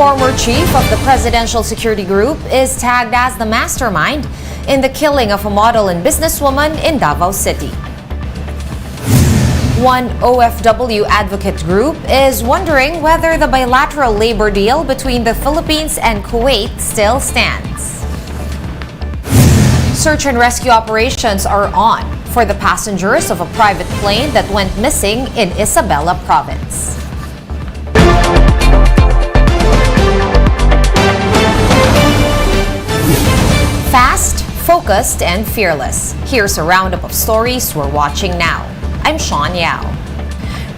former chief of the Presidential Security Group is tagged as the mastermind in the killing of a model and businesswoman in Davao City. One OFW advocate group is wondering whether the bilateral labor deal between the Philippines and Kuwait still stands. Search and rescue operations are on for the passengers of a private plane that went missing in Isabela Province. Fast, focused, and fearless. Here's a roundup of stories we're watching now. I'm Sean Yao.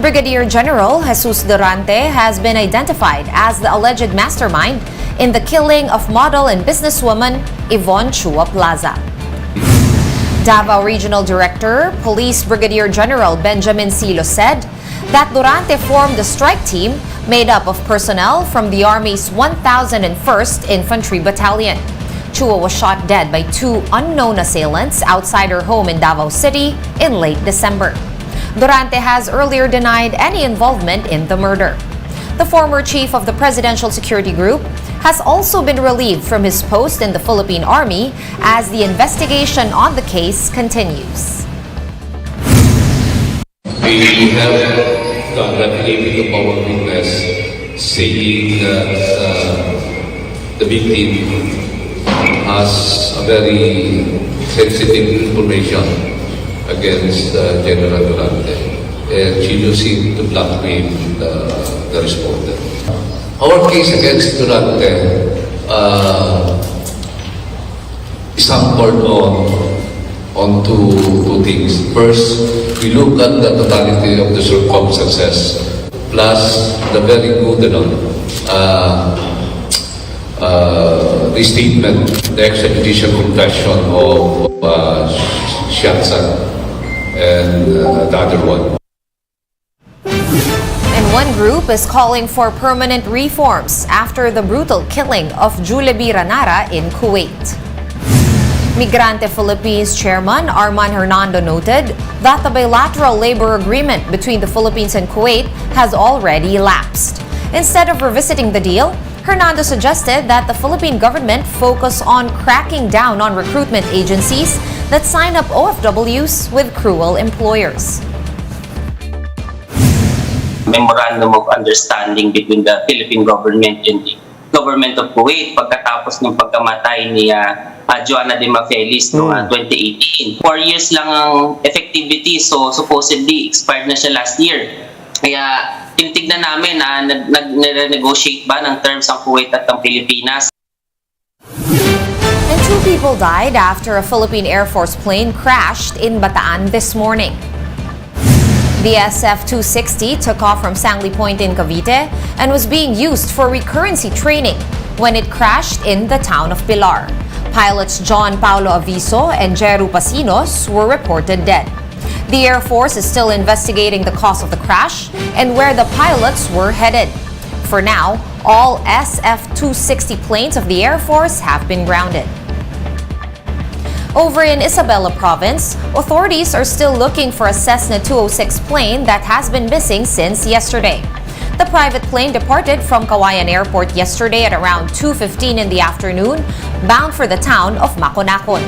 Brigadier General Jesus Durante has been identified as the alleged mastermind in the killing of model and businesswoman Yvonne Chua Plaza. Davao Regional Director, Police Brigadier General Benjamin Silo said that Durante formed a strike team made up of personnel from the Army's 1001st Infantry Battalion. Chua was shot dead by two unknown assailants outside her home in Davao City in late December. Durante has earlier denied any involvement in the murder. The former chief of the Presidential Security Group has also been relieved from his post in the Philippine Army as the investigation on the case continues. We have congratulated our witness saying that the victim has a very sensitive information against General Durante, and she used it to blackmail the respondent. Our case against Durante is anchored on two things. First, we look at the totality of the circumstances, plus the very good restatement, the extradition confession of Shiatsan and the other one. And one group is calling for permanent reforms after the brutal killing of Julebi Ranara in Kuwait. Migrante Philippines Chairman Arman Hernando noted that the bilateral labor agreement between the Philippines and Kuwait has already lapsed. Instead of revisiting the deal, Hernando suggested that the Philippine government focus on cracking down on recruitment agencies that sign up OFWs with cruel employers. Memorandum of Understanding between the Philippine government and the government of Kuwait pagkatapos ng pagkamatay ni Joanna de Mafelis noong 2018. 4 years lang ang effectivity, so supposedly expired na siya last year. Kaya tinitignan namin na nag-negotiate ba ng terms ang Kuwait at ang Pilipinas. And two people died after a Philippine Air Force plane crashed in Bataan this morning. The SF-260 took off from Sangley Point in Cavite and was being used for recurrency training when it crashed in the town of Pilar. Pilots John Paulo Aviso and Jeru Pasinos were reported dead. The Air Force is still investigating the cause of the crash and where the pilots were headed. For now, all SF-260 planes of the Air Force have been grounded. Over in Isabela Province, authorities are still looking for a Cessna 206 plane that has been missing since yesterday. The private plane departed from Kawayan Airport yesterday at around 2:15 in the afternoon, bound for the town of Maconacon.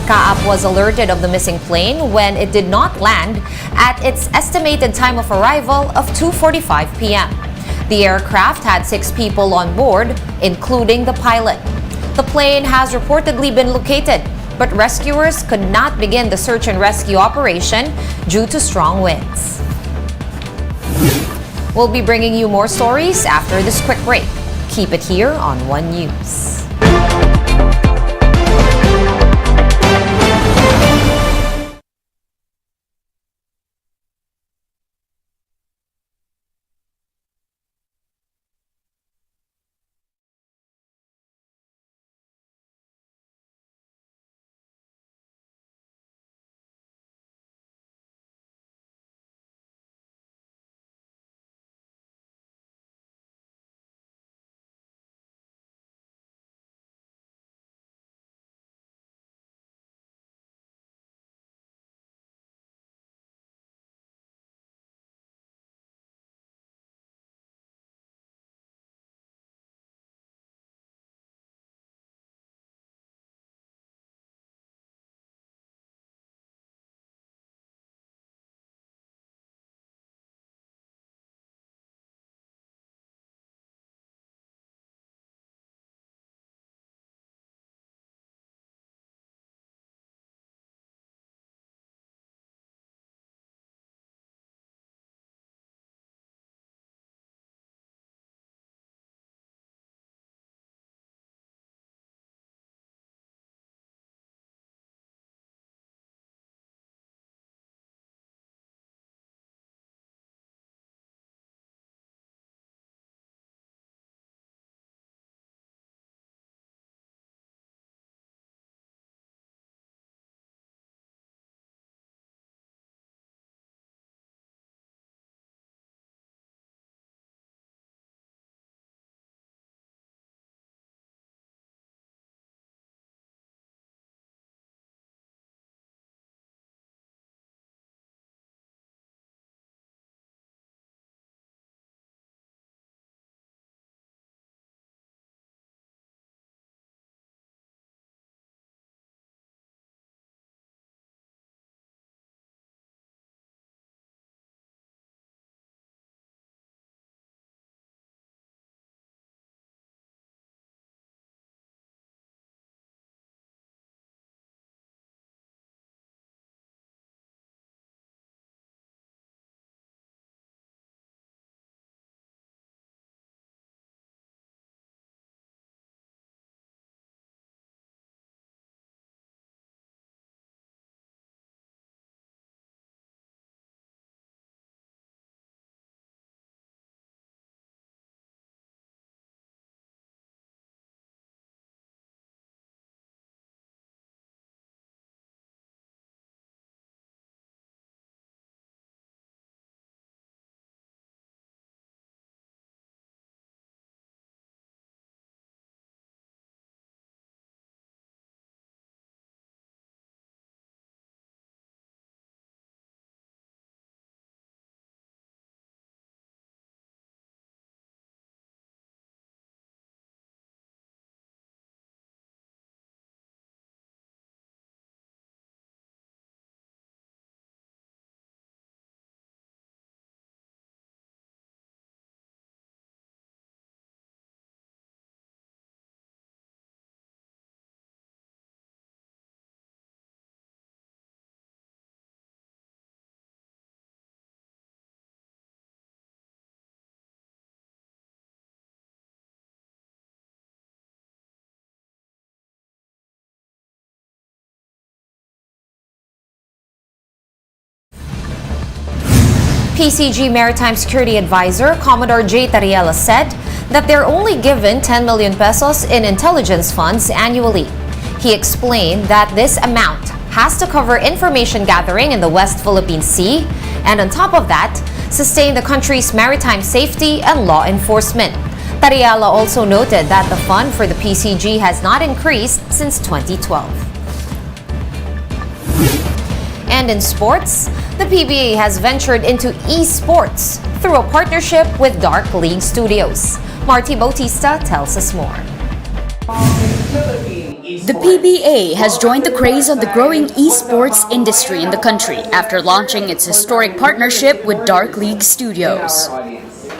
CAAP was alerted of the missing plane when it did not land at its estimated time of arrival of 2:45 p.m. The aircraft had 6 people on board, including the pilot. The plane has reportedly been located, but rescuers could not begin the search and rescue operation due to strong winds. We'll be bringing you more stories after this quick break. Keep it here on One News. PCG Maritime Security Advisor Commodore J. Tariela said that they're only given 10 million pesos in intelligence funds annually. He explained that this amount has to cover information gathering in the West Philippine Sea and on top of that, sustain the country's maritime safety and law enforcement. Tariela also noted that the fund for the PCG has not increased since 2012. And in sports, the PBA has ventured into esports through a partnership with Dark League Studios. Marty Bautista tells us more. The PBA has joined the craze of the growing esports industry in the country after launching its historic partnership with Dark League Studios.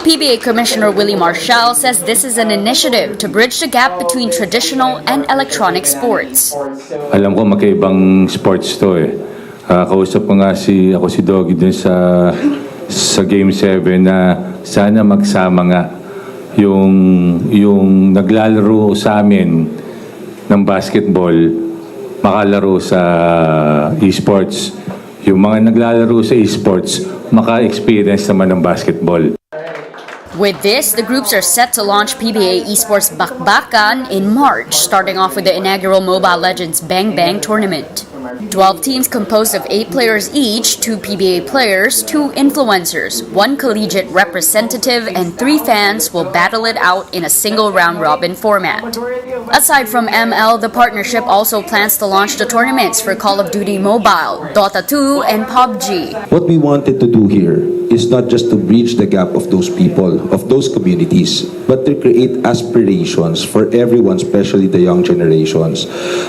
PBA Commissioner Willie Marshall says this is an initiative to bridge the gap between traditional and electronic sports. Alam ko magkaibang sports to eh. Kausap ko nga si Doggy dun sa Game 7 na sana magsama nga yung naglalaro sa amin ng basketball makalaro sa esports. Yung mga naglalaro sa esports maka-experience naman ng basketball. With this, the groups are set to launch PBA Esports Bakbakan in March, starting off with the inaugural Mobile Legends Bang Bang tournament. 12 teams composed of 8 players each, 2 PBA players, 2 influencers, 1 collegiate representative, and 3 fans will battle it out in a single round-robin format. Aside from ML, the partnership also plans to launch the tournaments for Call of Duty Mobile, Dota 2, and PUBG. What we wanted to do here is not just to bridge the gap of those people, of those communities, but to create aspirations for everyone, especially the young generations.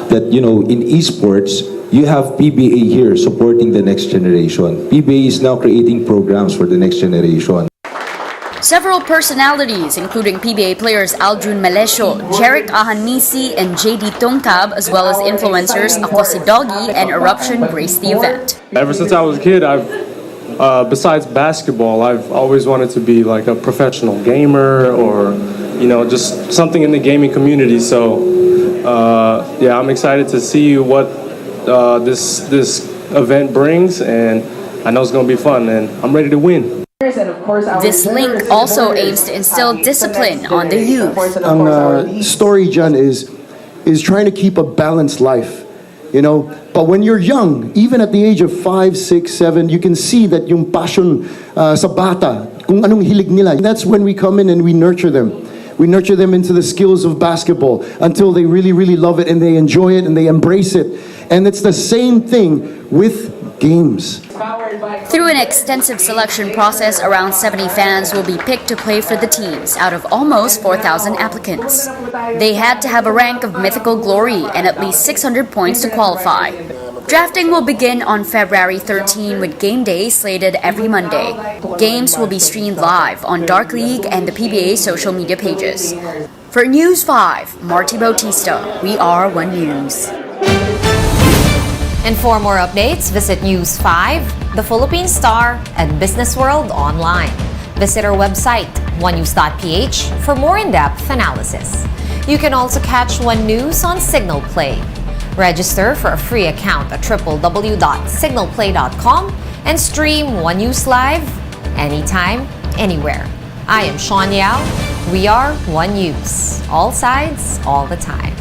That, you know, in esports, you have PBA here supporting the next generation. PBA is now creating programs for the next generation. Several personalities, including PBA players Aljun Malesio, Jeric Ahanisi, and JD Tongkab, as well as influencers Ako Si Doggy and Eruption, graced the event. Ever since I was a kid, besides basketball, I've always wanted to be like a professional gamer or, you know, just something in the gaming community. So, yeah, I'm excited to see what this event brings, and I know it's going to be fun, and I'm ready to win. This link also aims to instill discipline on the youth. Ang story dyan is trying to keep a balanced life, you know. But when you're young, even at the age of 5, 6, 7, you can see that yung passion sa bata, kung anong hilig nila. That's when we come in and we nurture them. We nurture them into the skills of basketball until they really, really love it and they enjoy it and they embrace it. And it's the same thing with games. Through an extensive selection process, around 70 fans will be picked to play for the teams out of almost 4,000 applicants. They had to have a rank of mythical glory and at least 600 points to qualify. Drafting will begin on February 13 with game day slated every Monday. Games will be streamed live on Dark League and the PBA social media pages. For News 5, Marty Bautista, we are One News. And for more updates, visit News 5, The Philippine Star, and Business World online. Visit our website, onenews.ph, for more in-depth analysis. You can also catch One News on Signal Play. Register for a free account at www.signalplay.com and stream One News Live anytime, anywhere. I am Sean Yao. We are One News. All sides, all the time.